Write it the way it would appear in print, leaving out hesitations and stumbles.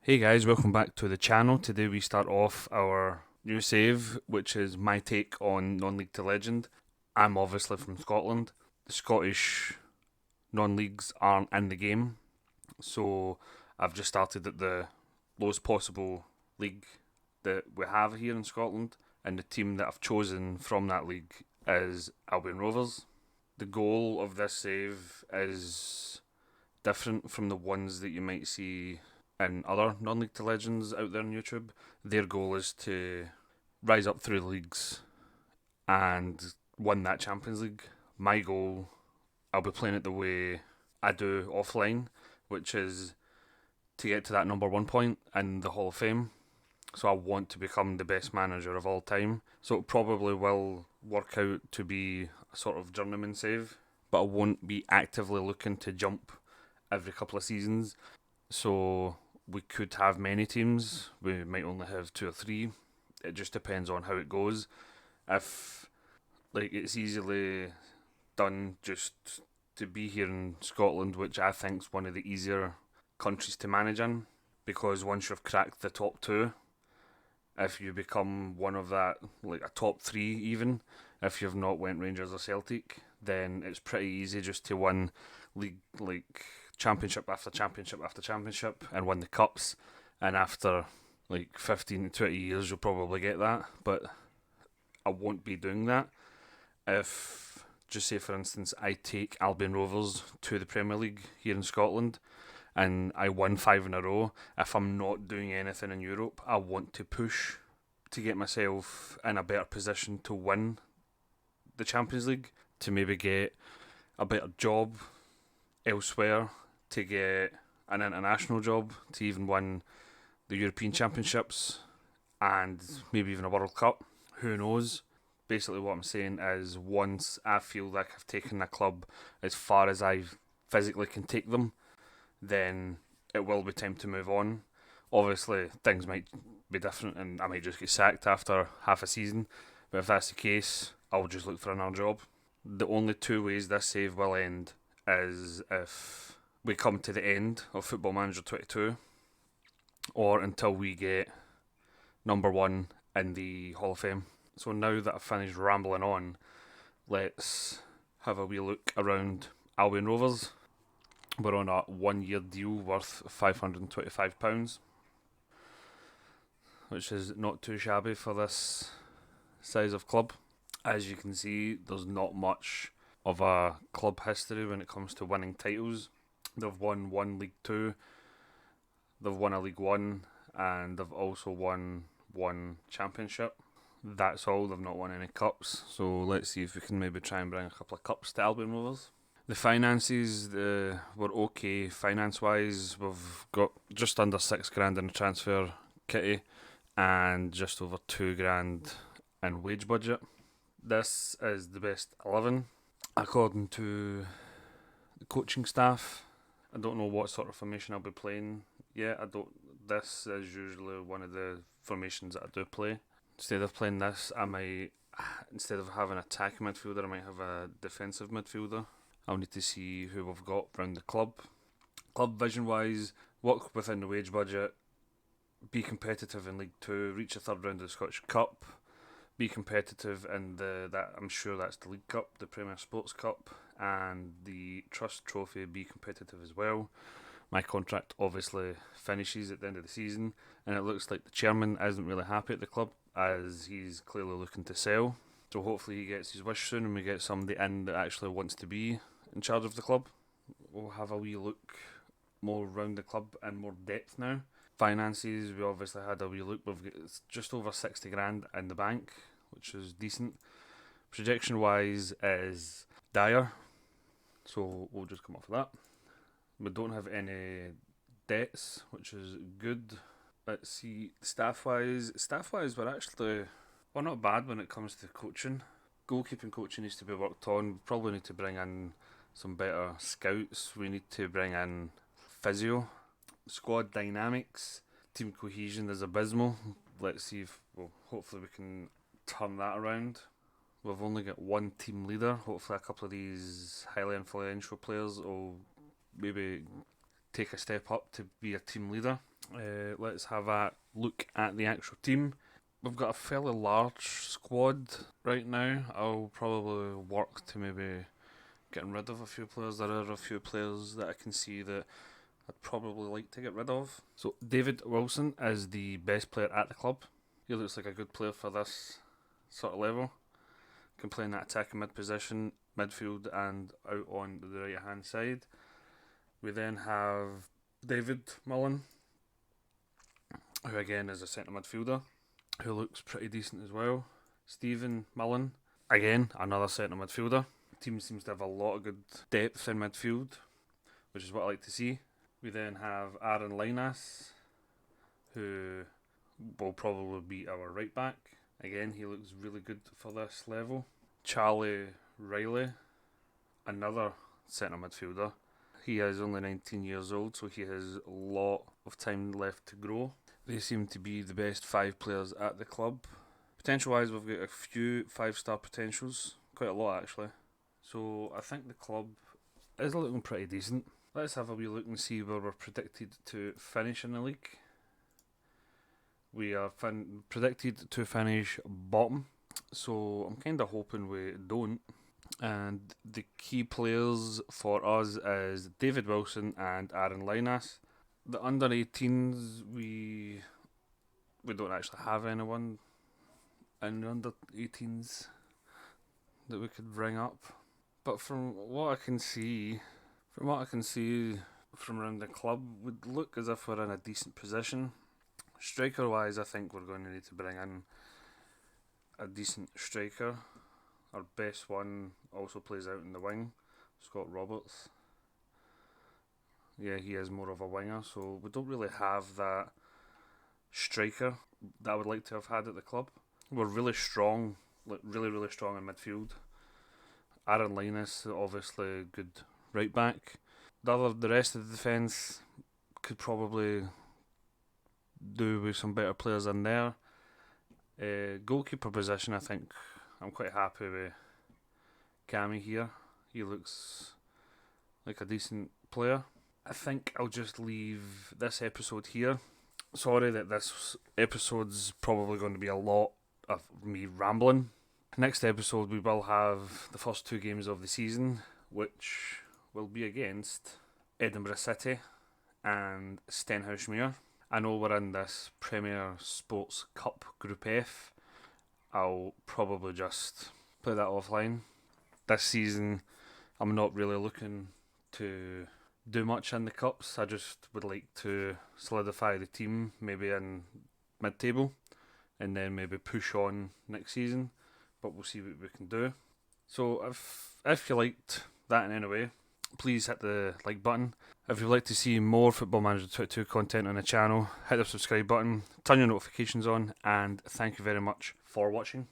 Hey guys, welcome back to the channel. Today we start off our new save, which is my take on non-league to legend. I'm obviously from Scotland. The Scottish non-leagues aren't in the game, so I've just started at the lowest possible league that we have here in Scotland, and the team that I've chosen from that league is Albion Rovers. The goal of this save is different from the ones that you might see in other non-league to legends out there on YouTube. Their goal is to rise up through the leagues and win that Champions League. My goal, I'll be playing it the way I do offline, which is to get to that number 1 point in the Hall of Fame. So I want to become the best manager of all time. So it probably will work out to be a sort of journeyman save, but I won't be actively looking to jump every couple of seasons. So we could have many teams. We might only have two or three. It just depends on how it goes. If it's easily done just to be here in Scotland, which I think is one of the easier countries to manage in, because once you've cracked the top two, if you become one of that, like a top three even, if you've not went Rangers or Celtic, then it's pretty easy just to win league, like championship after championship after championship, and win the cups. And after like 15 to 20 years, you'll probably get that. But I won't be doing that. If, just say for instance, I take Albion Rovers to the Premier League here in Scotland and I win five in a row, if I'm not doing anything in Europe, I want to push to get myself in a better position to win the Champions League, to maybe get a better job elsewhere, to get an international job, to even win the European Championships and maybe even a World Cup. Who knows? Basically, what I'm saying is, once I feel like I've taken a club as far as I physically can take them, then it will be time to move on. Obviously, things might be different and I might just get sacked after half a season, but if that's the case, I'll just look for another job. The only two ways this save will end is if we come to the end of Football Manager 22, or until we get number one in the Hall of Fame. So now that I've finished rambling on, let's have a wee look around Albion Rovers. We're on a 1 year deal worth £525, which is not too shabby for this size of club. As you can see, there's not much of a club history when it comes to winning titles. They've won one League Two, they've won a League One, and they've also won one Championship. That's all, they've not won any cups, so let's see if we can maybe try and bring a couple of cups to Albion Rovers. The finances were okay finance wise. We've got just under £6,000 in the transfer kitty and just over £2,000 in wage budget. This is the best 11 according to the coaching staff. I don't know what sort of formation I'll be playing yet. This is usually one of the formations that I do play. Instead of playing this, instead of having an attacking midfielder, I might have a defensive midfielder. I'll need to see who we've got around the club. Club vision wise, work within the wage budget, be competitive in League Two, reach the third round of the Scottish Cup, be competitive in that I'm sure that's the League Cup, the Premier Sports Cup, and the Trust Trophy, be competitive as well. My contract obviously finishes at the end of the season, and it looks like the chairman isn't really happy at the club, as he's clearly looking to sell. So hopefully he gets his wish soon and we get somebody in that actually wants to be in charge of the club. We'll have a wee look more around the club in more depth now. Finances, we obviously had a wee look. We've got just over £60,000 in the bank, which is decent. Projection wise is dire, so we'll just come off of that. We don't have any debts, which is good. Let's see, staff wise, we're not bad when it comes to coaching. Goalkeeping coaching needs to be worked on. We probably need to bring in some better scouts. We need to bring in physio. Squad dynamics, team cohesion is abysmal. Let's see if, hopefully we can turn that around. We've only got one team leader. Hopefully a couple of these highly influential players will maybe take a step up to be a team leader. Let's have a look at the actual team. We've got a fairly large squad right now. I'll probably work to maybe getting rid of a few players. There are a few players that I can see that I'd probably like to get rid of. So David Wilson is the best player at the club. He looks like a good player for this sort of level. Can play in that attacking mid position, midfield and out on the right hand side. We then have David Mullen, who again is a centre midfielder, who looks pretty decent as well. Stephen Mullen, again another centre midfielder. The team seems to have a lot of good depth in midfield, which is what I like to see. We then have Aaron Linas, who will probably be our right back. Again, he looks really good for this level. Charlie Riley, another centre midfielder. He is only 19 years old, so he has a lot of time left to grow. They seem to be the best 5 players at the club. Potential-wise, we've got a few 5-star potentials, quite a lot actually. So I think the club is looking pretty decent. Let's have a wee look and see where we're predicted to finish in the league. We are predicted to finish bottom, so I'm kind of hoping we don't. And the key players for us is David Wilson and Aaron Linas. The under 18s, we don't actually have anyone in the under 18s that we could bring up. But from what I can see from around the club, would look as if we're in a decent position. Striker wise, I think we're going to need to bring in a decent striker. Our best one also plays out in the wing, Scott Roberts. Yeah, he is more of a winger, so we don't really have that striker that I would like to have had at the club. We're really strong, like really strong in midfield. Aaron Linus, obviously good right back. The rest of the defence could probably do with some better players in there. Goalkeeper position, I think I'm quite happy with Cammy here. He looks like a decent player. I think I'll just leave this episode here. Sorry that this episode's probably going to be a lot of me rambling. Next episode we will have the first 2 games of the season, which will be against Edinburgh City and Stenhousemuir. I know we're in this Premier Sports Cup Group F. I'll probably just play that offline. This season I'm not really looking to do much in the cups. I just would like to solidify the team maybe in mid-table and then maybe push on next season, but we'll see what we can do. So if you liked that in any way, please hit the like button. If you'd like to see more Football Manager 22 content on the channel, hit the subscribe button, turn your notifications on, and thank you very much for watching.